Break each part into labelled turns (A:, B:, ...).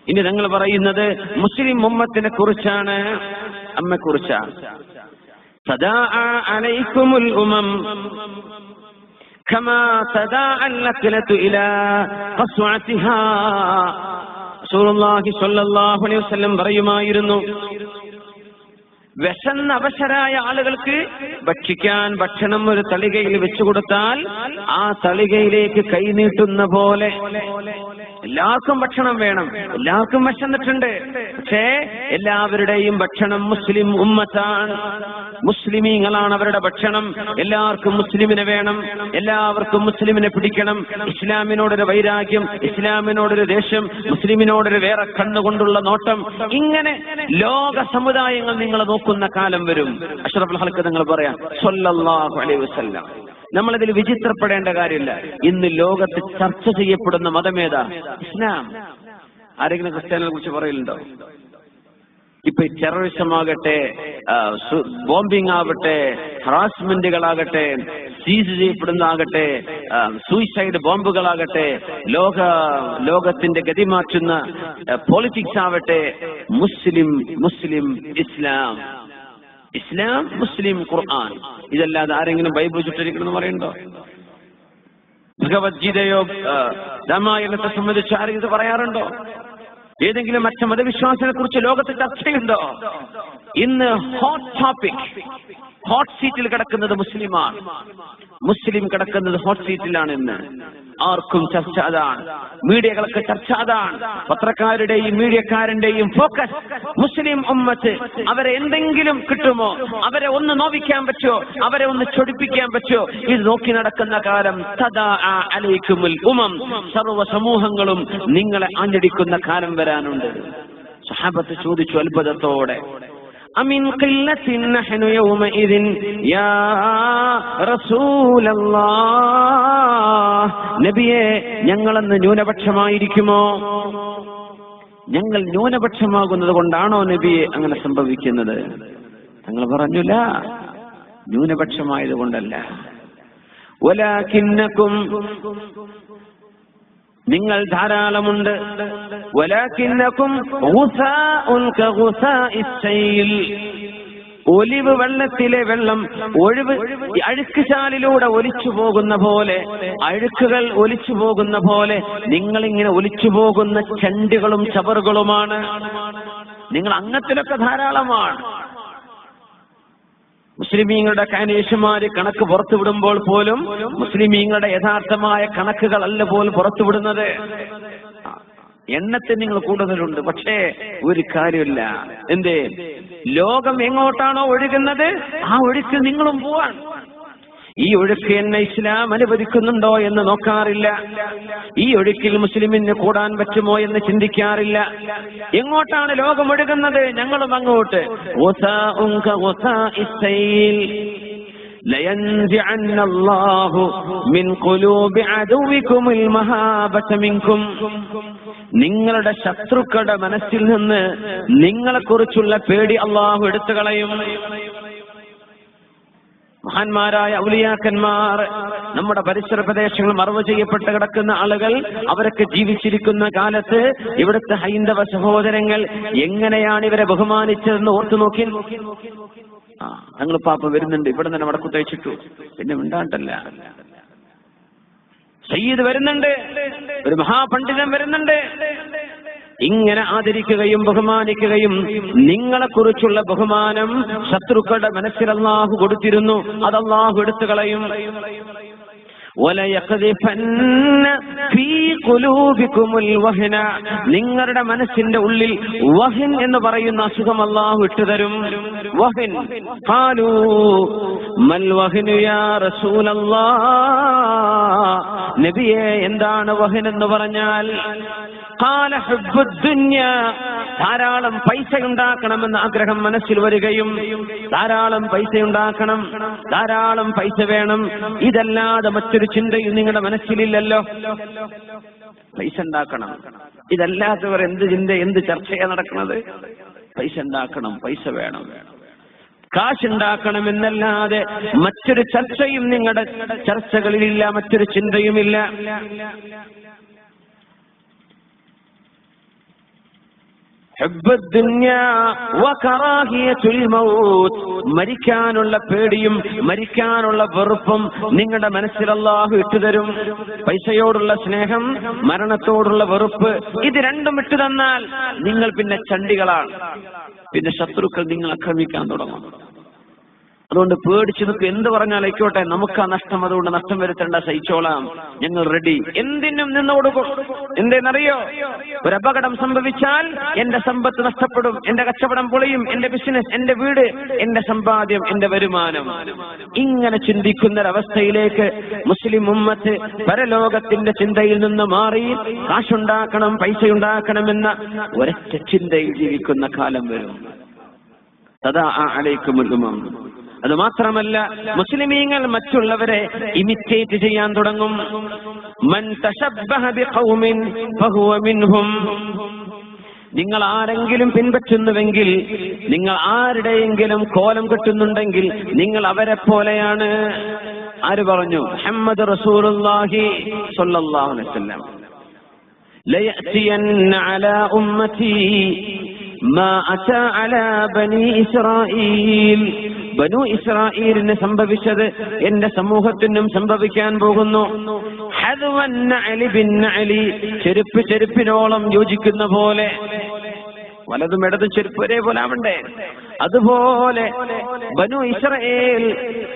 A: ഇനി ഞങ്ങൾ പറയുന്നത് മുസ്ലിം ഉമ്മത്തിനെ കുറിച്ചാണ്, അമ്മയെക്കുറിച്ചാണ്. തദാഅ അലൈക്കുമുൽ ഉമം കമാ തദാഅൽ അക്ലതു ഇലാ ഖസ്വഅതിഹാ. റസൂലുള്ളാഹി സ്വല്ലല്ലാഹു അലൈഹി വസല്ലം പറയുമായിരുന്നു, വിശന്ന അവശരായ ആളുകൾക്ക് ഭക്ഷിക്കാൻ ഭക്ഷണം ഒരു തളികയിൽ വെച്ചു കൊടുത്താൽ ആ തളികയിലേക്ക് കൈനീട്ടുന്ന പോലെ എല്ലാവർക്കും ഭക്ഷണം വേണം, എല്ലാവർക്കും വിശന്നിട്ടുണ്ട്. പക്ഷേ എല്ലാവരുടെയും ഭക്ഷണം മുസ്ലിം ഉമ്മത്താണ്, മുസ്ലിമീങ്ങളാണ് അവരുടെ ഭക്ഷണം. എല്ലാവർക്കും മുസ്ലിമിനെ വേണം, എല്ലാവർക്കും മുസ്ലിമിനെ പിടിക്കണം. ഇസ്ലാമിനോടൊരു വൈരാഗ്യം, ഇസ്ലാമിനോടൊരു ദേഷ്യം, മുസ്ലിമിനോടൊരു വേറെ കണ്ണുകൊണ്ടുള്ള നോട്ടം, ഇങ്ങനെ ലോക സമുദായങ്ങൾ നിങ്ങൾ നോക്കുന്ന കാലം വരും. അഷ്റഫുൽ ഖൽഖ് നിങ്ങൾ പറയാം സ്വല്ലല്ലാഹു അലൈഹി വസല്ലം. നമ്മളിതിൽ വിചിത്രപ്പെടേണ്ട കാര്യമില്ല. ഇന്ന് ലോകത്ത് ചർച്ച ചെയ്യപ്പെടുന്ന മതമേതാ? ഇസ്ലാം. ആരെങ്കിലും ക്രിസ്ത്യാനികളെ കുറിച്ച് പറയലുണ്ടോ? ഇപ്പൊ ടെററിസം ആകട്ടെ, ബോംബിംഗ് ആവട്ടെ, ഹറാസ്മെന്റുകളാകട്ടെ, സീസ് ചെയ്യപ്പെടുന്നതാകട്ടെ, സൂയിസൈഡ് ബോംബുകളാകട്ടെ, ലോകത്തിന്റെ ഗതി മാറ്റുന്ന പോളിറ്റിക്സ് ആവട്ടെ, മുസ്ലിം മുസ്ലിം ഇസ്ലാം, ഇസ്ലാം മുസ്ലിം ഖുർആൻ. ഇതല്ലാതെ ആരെങ്കിലും ബൈബിൾ ചുറ്റരിക്കണമെന്ന് പറയുന്നുണ്ടോ? ഭഗവത്ഗീതയോ രാമായണത്തെ സംബന്ധിച്ച് ആരെങ്കിലും ഇത് പറയാറുണ്ടോ? ഏതെങ്കിലും മറ്റു മതവിശ്വാസത്തെ കുറിച്ച് ലോകത്ത് ചർച്ചയുണ്ടോ? ഇന്ന് ഹോട്ട് ടോപ്പിക്, ഹോട്ട് സീറ്റിൽ കിടക്കുന്നത് മുസ്ലിമാണ്. മുസ്ലിം കിടക്കുന്നത് ഹോട്ട് സീറ്റിലാണ്. ഇന്ന് ആർക്കും ചർച്ച അതാണ്, മീഡിയകൾക്ക് ചർച്ച അതാണ്. പത്രക്കാരുടെയും മീഡിയക്കാരന്റെയും ഫോക്കസ് മുസ്ലിം ഉമ്മത്ത്. അവരെ എന്തെങ്കിലും കിട്ടുമോ, അവരെ ഒന്ന് നോവിക്കാൻ പറ്റുമോ, അവരെ ഒന്ന് ചൊടിപ്പിക്കാൻ പറ്റുമോ, ഇത് നോക്കി നടക്കുന്ന കാലം. തദാഅ അലൈക്കുമുൽ ഉമം, സർവ്വ സമൂഹങ്ങളും നിങ്ങളെ ആഞ്ഞടിക്കുന്ന കാലം വരാനുണ്ട്. സഹാബത്ത് ചോദിച്ചു അത്ഭുതത്തോടെ, അമിൻ ഖില്ലത്തിൻ നഹ്നു യൗമഇദിൻ യാ റസൂലല്ലാഹ്. നബിയേ, ഞങ്ങളന്ന് ന്യൂനപക്ഷമായിരിക്കുമോ? ഞങ്ങൾ ന്യൂനപക്ഷമാകുന്നത് കൊണ്ടാണോ നബിയെ അങ്ങനെ സംഭവിക്കുന്നത്? ഞങ്ങൾ പറഞ്ഞില്ല, ന്യൂനപക്ഷമായത് കൊണ്ടല്ല. വലാകിന്നകും, നിങ്ങൾ ധാരാളമുണ്ട്. വലാകിന്നകും ഗുസാഉൻ കഗുസാഇസ് സൈൽ, ഒലിവ് വെള്ളത്തിലെ വെള്ളം അഴുക്ക് ചാലിലൂടെ ഒലിച്ചു പോകുന്ന പോലെ, അഴുക്കുകൾ ഒലിച്ചു പോകുന്ന പോലെ നിങ്ങളിങ്ങനെ ഒലിച്ചു പോകുന്ന ചണ്ടികളും ചവറുകളുമാണ്. നിങ്ങൾ അങ്ങത്തിലൊക്കെ ധാരാളമാണ്. മുസ്ലിമീങ്ങളുടെ കാനേഷുമാര് കണക്ക് പുറത്തുവിടുമ്പോൾ പോലും മുസ്ലിമീങ്ങളുടെ യഥാർത്ഥമായ കണക്കുകളല്ല പോലും പുറത്തുവിടുന്നത്. എണ്ണത്തിൽ നിങ്ങൾ കൂടുതലുണ്ട്, പക്ഷേ ഒരു കാര്യമില്ല. എന്തേ? ലോകം എങ്ങോട്ടാണോ ഒഴുകുന്നത് ആ ഒഴുക്ക് നിങ്ങളും പോവാൻ. ഈ ഒഴുക്ക് എന്നെ ഇസ്ലാം അനുവദിക്കുന്നുണ്ടോ എന്ന് നോക്കാറില്ല. ഈ ഒഴുക്കിൽ മുസ്ലിമിന് കൂടാൻ പറ്റുമോ എന്ന് ചിന്തിക്കാറില്ല. എങ്ങോട്ടാണ് ലോകം ഒഴുകുന്നത്, ഞങ്ങളും അങ്ങോട്ട്. لينزعن الله من قلوب عدوكم المهابة منكم. നിങ്ങളുടെ ശത്രുക്കളുടെ മനസ്സിൽ നിന്ന് നിങ്ങളെക്കുറിച്ചുള്ള പേടി അള്ളാഹു എടുത്തു കളയും. മഹാന്മാരായ ഔലിയാക്കന്മാർ, നമ്മുടെ പരിസര പ്രദേശങ്ങൾ മറവ് ചെയ്യപ്പെട്ട് കിടക്കുന്ന ആളുകൾ, അവരൊക്കെ ജീവിച്ചിരിക്കുന്ന കാലത്ത് ഇവിടുത്തെ ഹൈന്ദവ സഹോദരങ്ങൾ എങ്ങനെയാണ് ഇവരെ ബഹുമാനിച്ചതെന്ന് ഓർത്തു നോക്കി. ഞങ്ങൾ പാപ്പ വരുന്നുണ്ട്, ഇവിടെ തന്നെ വടക്കു തയ്ച്ചിട്ടു, പിന്നെ മിണ്ടാണ്ടല്ല. സയ്യിദ് വരുന്നുണ്ട്, ഒരു മഹാപണ്ഡിതൻ വരുന്നുണ്ട്. ഇങ്ങനെ ആദരിക്കുകയും ബഹുമാനിക്കുകയും നിങ്ങളെക്കുറിച്ചുള്ള ബഹുമാനം ശത്രുക്കളുടെ മനസ്സിൽ അല്ലാഹു കൊടുത്തിരുന്നു. അത് അല്ലാഹു എടുത്തു കളയും. നിങ്ങളുടെ മനസ്സിന്റെ ഉള്ളിൽ വഹൻ എന്ന് പറയുന്ന അസുഖം അല്ലാഹു ഇട്ടുതരും. വഹൻ. ഖാലൂ മൽ വഹനു യാ റസൂലല്ലാഹ്. നബിയേ, എന്താണ് വഹൻ എന്ന് പറഞ്ഞാൽ? ഖാല ഹുബ്ബുദ് ദുനിയാ. ധാരാളം പൈസ ഉണ്ടാക്കണമെന്ന ആഗ്രഹം മനസ്സിൽ വരികയും, ധാരാളം പൈസ ഉണ്ടാക്കണം, ധാരാളം പൈസ വേണം, ഇതല്ലാതെ മറ്റൊരു ചിന്തയും നിങ്ങളുടെ മനസ്സിലില്ലല്ലോ. പൈസ ഉണ്ടാക്കണം, ഇതല്ലാത്തവർ എന്ത് ചിന്ത, എന്ത് ചർച്ചയാണ് നടക്കുന്നത്? പൈസ ഉണ്ടാക്കണം, പൈസ വേണം, കാശുണ്ടാക്കണം എന്നല്ലാതെ മറ്റൊരു ചർച്ചയും നിങ്ങളുടെ ചർച്ചകളിലില്ല, മറ്റൊരു ചിന്തയുമില്ല. മരിക്കാനുള്ള പേടിയും മരിക്കാനുള്ള വെറുപ്പും നിങ്ങളുടെ മനസ്സിൽ അല്ലാഹു ഇട്ടുതരും. പൈസയോടുള്ള സ്നേഹം, മരണത്തോടുള്ള വെറുപ്പ്, ഇത് രണ്ടും ഇട്ടു തന്നാൽ നിങ്ങൾ പിന്നെ ചണ്ടികളാണ്. പിന്നെ ശത്രുക്കൾ നിങ്ങൾ ആക്രമിക്കാൻ തുടങ്ങും. അതുകൊണ്ട് പേടിച്ചു നിൽക്കും. എന്ത് പറഞ്ഞാലായിക്കോട്ടെ, നമുക്ക് ആ നഷ്ടം, അതുകൊണ്ട് നഷ്ടം വരുത്തേണ്ട, സഹിച്ചോളാം, ഞങ്ങൾ റെഡി. എന്തിനും നിന്ന് കൊടുക്കും. എന്തെന്നറിയോ? ഒരു അപകടം സംഭവിച്ചാൽ എന്റെ സമ്പത്ത് നഷ്ടപ്പെടും, എന്റെ കച്ചവടം പൊളിയും, എന്റെ ബിസിനസ്, എന്റെ വീട്, എന്റെ സമ്പാദ്യം, എന്റെ വരുമാനം. ഇങ്ങനെ ചിന്തിക്കുന്നൊരവസ്ഥയിലേക്ക് മുസ്ലിം ഉമ്മത്ത് പരലോകത്തിന്റെ ചിന്തയിൽ നിന്ന് മാറി കാശുണ്ടാക്കണം, പൈസയുണ്ടാക്കണമെന്ന ഒരൊറ്റ ചിന്തയിൽ ജീവിക്കുന്ന കാലം വരും. സദാ അലൈക്കുമുൽ ഉമം. അത് മാത്രമല്ല, മുസ്ലിമീങ്ങൾ മറ്റുള്ളവരെ ഇമിറ്റേറ്റ് ചെയ്യാൻ തുടങ്ങും. മൻ തശബ്ബഹ ബിഖൗമിൻ ഫഹുവ മിൻഹും. നിങ്ങൾ ആരെങ്കിലും പിൻപറ്റുന്നുവെങ്കിൽ, നിങ്ങൾ ആരുടെയെങ്കിലും കോലം കിട്ടുന്നുണ്ടെങ്കിൽ നിങ്ങൾ അവരെ പോലെയാണ്. ആര് പറഞ്ഞു? മുഹമ്മദ് റസൂലുള്ളാഹി സ്വല്ലല്ലാഹു അലൈഹി വസല്ലം. ലയഅതിയന്ന അലാ ഉമ്മതി മാ അതാ അലാ ബനി ഇസ്രായീൽ. ബനു ഇസ്രായീലിന് സംഭവിച്ചത് എന്റെ സമൂഹത്തിനും സംഭവിക്കാൻ പോകുന്നു. ചെരുപ്പ് ചെരുപ്പിനോളം യോജിക്കുന്ന പോലെ, വലതും ഇടതും ചെരുപ്പ് ഒരേപോലെ ആവണ്ടേ, അതുപോലെ ബനു ഇസ്രായേൽ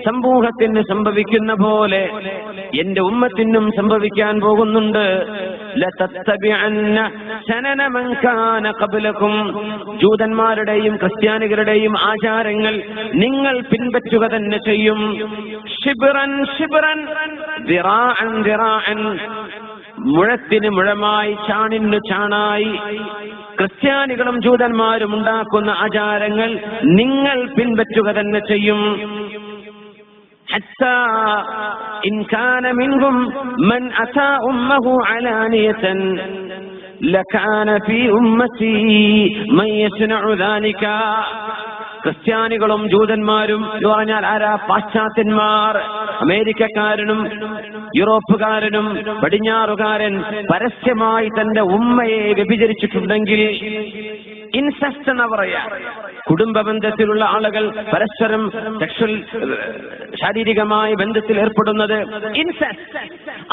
A: സമൂഹത്തിന് സംഭവിക്കുന്ന പോലെ എന്റെ ഉമ്മത്തിനും സംഭവിക്കാൻ പോകുന്നുണ്ട്. ജൂതന്മാരുടെയും ക്രിസ്ത്യാനികളുടെയും ആചാരങ്ങൾ നിങ്ങൾ പിൻപറ്റുക തന്നെ ചെയ്യും. ശിബ്റൻ ശിബ്റൻ, ദിറാഅൻ ദിറാഅൻ, മുഴത്തിന് മുഴമായി, ചാണിന് ചാണായി ക്രിസ്ത്യാനികളും ജൂതന്മാരും ഉണ്ടാക്കുന്ന ആചാരങ്ങൾ നിങ്ങൾ പിൻപറ്റുക തന്നെ ചെയ്യും. حتى إن كان منهم من أتى أمه علانية لكان في أمتي من يصنع ذلك. ക്രിസ്ത്യാനികളും ജൂതന്മാരും എന്ന് പറഞ്ഞാൽ ആരാ? പാശ്ചാത്യന്മാർ. അമേരിക്കക്കാരനും യൂറോപ്പുകാരനും പടിഞ്ഞാറുകാരൻ പരസ്യമായി തന്റെ ഉമ്മയെ വ്യഭിചരിച്ചിട്ടുണ്ടെങ്കിൽ, ഇൻസെസ്റ്റ് എന്ന് പറയാ, കുടുംബ ബന്ധത്തിലുള്ള ആളുകൾ പരസ്പരം സെക്ഷൽ ശാരീരികമായ ബന്ധത്തിൽ ഏർപ്പെടുന്നത് ഇൻസെസ്റ്റ്.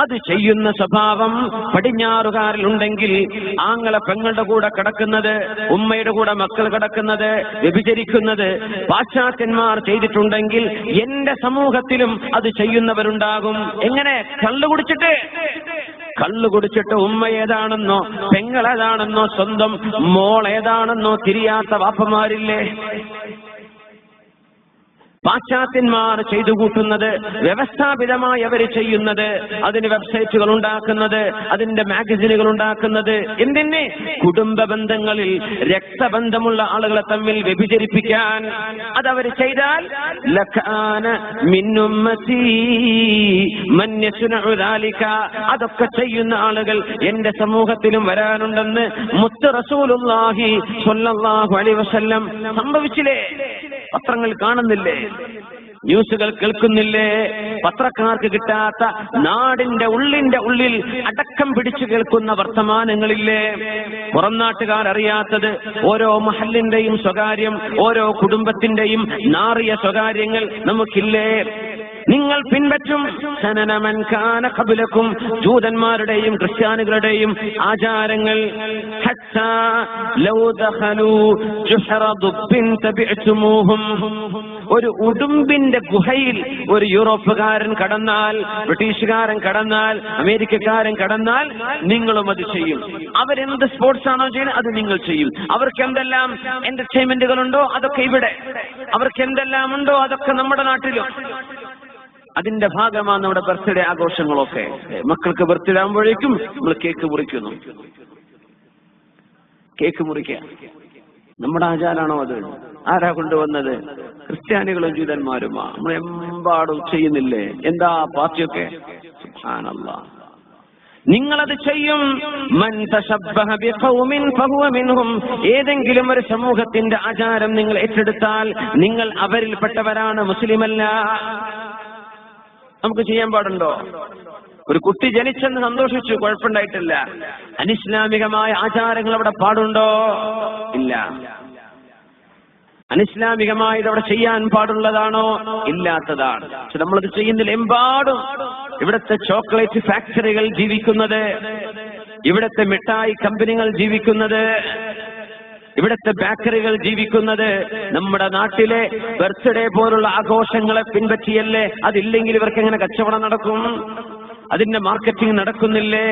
A: അത് ചെയ്യുന്ന സ്വഭാവം പടിഞ്ഞാറുകാരിൽ ഉണ്ടെങ്കിൽ, ആങ്ങളെ പെങ്ങളുടെ കൂടെ കിടക്കുന്നത്, ഉമ്മയുടെ കൂടെ മക്കൾ കിടക്കുന്നത്, വ്യഭിചരിക്കുന്നത് പാശ്ചാത്യന്മാർ ചെയ്തിട്ടുണ്ടെങ്കിൽ എന്റെ സമൂഹത്തിലും അത് ചെയ്യുന്നവരുണ്ടാകും. എങ്ങനെ? കള്ളു കുടിച്ചിട്ട് ഉമ്മ ഏതാണെന്നോ പെങ്ങൾ ഏതാണെന്നോ സ്വന്തം മോൾ ഏതാണെന്നോ തിരിയാത്ത വാപ്പമാരില്ലേ? പാശ്ചാത്യന്മാർ ചെയ്തു കൂട്ടുന്നത്, വ്യവസ്ഥാപിതമായി അവർ ചെയ്യുന്നത്, അതിന് വെബ്സൈറ്റുകൾ ഉണ്ടാക്കുന്നത്, അതിന്റെ മാഗസിനുകൾ ഉണ്ടാക്കുന്നത്, എന്തിന്? കുടുംബ ബന്ധങ്ങളിൽ രക്തബന്ധമുള്ള ആളുകളെ തമ്മിൽ വ്യഭിചരിപ്പിക്കാൻ. അതവർ ചെയ്താൽ ലകാന മിൻ ഉമ്മതി മൻ യസ്നഉ ദാലിക, അതൊക്കെ ചെയ്യുന്ന ആളുകൾ എന്റെ സമൂഹത്തിലും വരാനുണ്ടെന്ന് മുത്ത് റസൂലുള്ളാഹി സ്വല്ലല്ലാഹു അലൈഹി വസല്ലം സംഭവിച്ചില്ലേ? പത്രങ്ങൾ കാണുന്നില്ലേ? ന്യൂസുകൾ കേൾക്കുന്നില്ലേ? പത്രക്കാർക്ക് കിട്ടാത്ത നാടിന്റെ ഉള്ളിൽ അടക്കം പിടിച്ചു കേൾക്കുന്ന വർത്തമാനങ്ങളില്ലേ? പുറം നാട്ടുകാർ അറിയാത്തത് ഓരോ മഹല്ലിന്റെയും സ്വകാര്യം, ഓരോ കുടുംബത്തിന്റെയും നാറിയ സ്വകാര്യങ്ങൾ നമുക്കില്ലേ? നിങ്ങൾ പിൻപറ്റും സനനമൻ കാന ഖബലക്കും, ജൂതന്മാരുടെയും ക്രിസ്ത്യാനികളുടെയും ആചാരങ്ങൾ. ഹത്താ ലൗ ദഖലൂ ജുഹറ ദുബ്ബിൻ തബിഅതുമൂഹും. ഒരു ഉടുമ്പിന്റെ ഗുഹയിൽ ഒരു യൂറോപ്പുകാരൻ കടന്നാൽ, ബ്രിട്ടീഷുകാരൻ കടന്നാൽ, അമേരിക്കക്കാരൻ കടന്നാൽ നിങ്ങളും അത് ചെയ്യും. അവരെന്ത് സ്പോർട്സ് ആണോ ചെയ്യുന്നത് അത് നിങ്ങൾ ചെയ്യും. അവർക്ക് എന്തെല്ലാം എന്റർടൈൻമെന്റുകളുണ്ടോ അതൊക്കെ ഇവിടെ, അവർക്ക് എന്തെല്ലാം ഉണ്ടോ അതൊക്കെ നമ്മുടെ നാട്ടിലും. അതിന്റെ ഭാഗമാണ് നമ്മുടെ ബർത്ത്ഡേ ആഘോഷങ്ങളൊക്കെ. മക്കൾക്ക് ബർത്ത്ഡേ ആകുമ്പോഴേക്കും നമ്മൾ കേക്ക് മുറിക്കുന്നു. കേക്ക് മുറിക്കുക നമ്മുടെ ആചാരാണോ? അത് ആരാ കൊണ്ടുവന്നത്? ക്രിസ്ത്യാനികളും ജൂതന്മാരുമാ. നമ്മൾ എമ്പാടും ചെയ്യുന്നില്ലേ? എന്താ പാർട്ടിയൊക്കെ? സുബ്ഹാനല്ലാഹ്. നിങ്ങളത് ചെയ്യും. മൻ തശബ്ബഹ ബിഖൗമിൻ ഫഹുവ മിൻഹും. ഏതെങ്കിലും ഒരു സമൂഹത്തിന്റെ ആചാരം നിങ്ങൾ ഏറ്റെടുത്താൽ നിങ്ങൾ അവരിൽപ്പെട്ടവരാണ്, മുസ്ലിമല്ല. നമുക്ക് ചെയ്യാൻ പാടുണ്ടോ? ഒരു കുട്ടി ജനിച്ചെന്ന് സന്തോഷിച്ചു, കുഴപ്പമുണ്ടായിട്ടില്ല. അനിസ്ലാമികമായ ആചാരങ്ങൾ അവിടെ പാടുണ്ടോ? ഇല്ല. അനിസ്ലാമികമായി ഇതവിടെ ചെയ്യാൻ പാടുള്ളതാണോ? ഇല്ലാത്തതാണ്. പക്ഷെ നമ്മളത് ചെയ്യുന്നില്ല. എമ്പാടും ഇവിടുത്തെ ചോക്ലേറ്റ് ഫാക്ടറികൾ ജീവിക്കുന്നത്, ഇവിടുത്തെ മിഠായി കമ്പനികൾ ജീവിക്കുന്നത്, ഇവിടുത്തെ ബേക്കറികൾ ജീവിക്കുന്നത് നമ്മുടെ നാട്ടിലെ ബർത്ത്ഡേ പോലുള്ള ആഘോഷങ്ങളെ പിൻപറ്റിയല്ലേ? അതില്ലെങ്കിൽ ഇവർക്ക് എങ്ങനെ കച്ചവടം നടക്കും? അതിന്റെ മാർക്കറ്റിംഗ് നടക്കുന്നില്ലേ?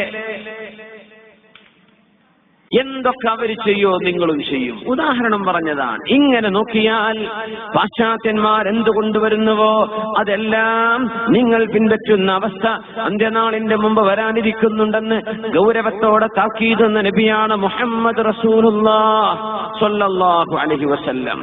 A: എന്തൊക്കെ അവർ ചെയ്യോ നിങ്ങളും ചെയ്യും. ഉദാഹരണം പറഞ്ഞതാണ്. ഇങ്ങനെ നോക്കിയാൽ പാശ്ചാത്യന്മാർ എന്ത് കൊണ്ടുവരുന്നുവോ അതെല്ലാം നിങ്ങൾ പിൻപറ്റുന്ന അവസ്ഥ അന്ത്യനാളിന്റെ മുമ്പ് വരാനിരിക്കുന്നുണ്ടെന്ന് ഗൗരവത്തോടെ താക്കീത് എന്ന നബിയാണ് മുഹമ്മദ് റസൂലുള്ളാഹി സ്വല്ലല്ലാഹു അലൈഹി വസല്ലം.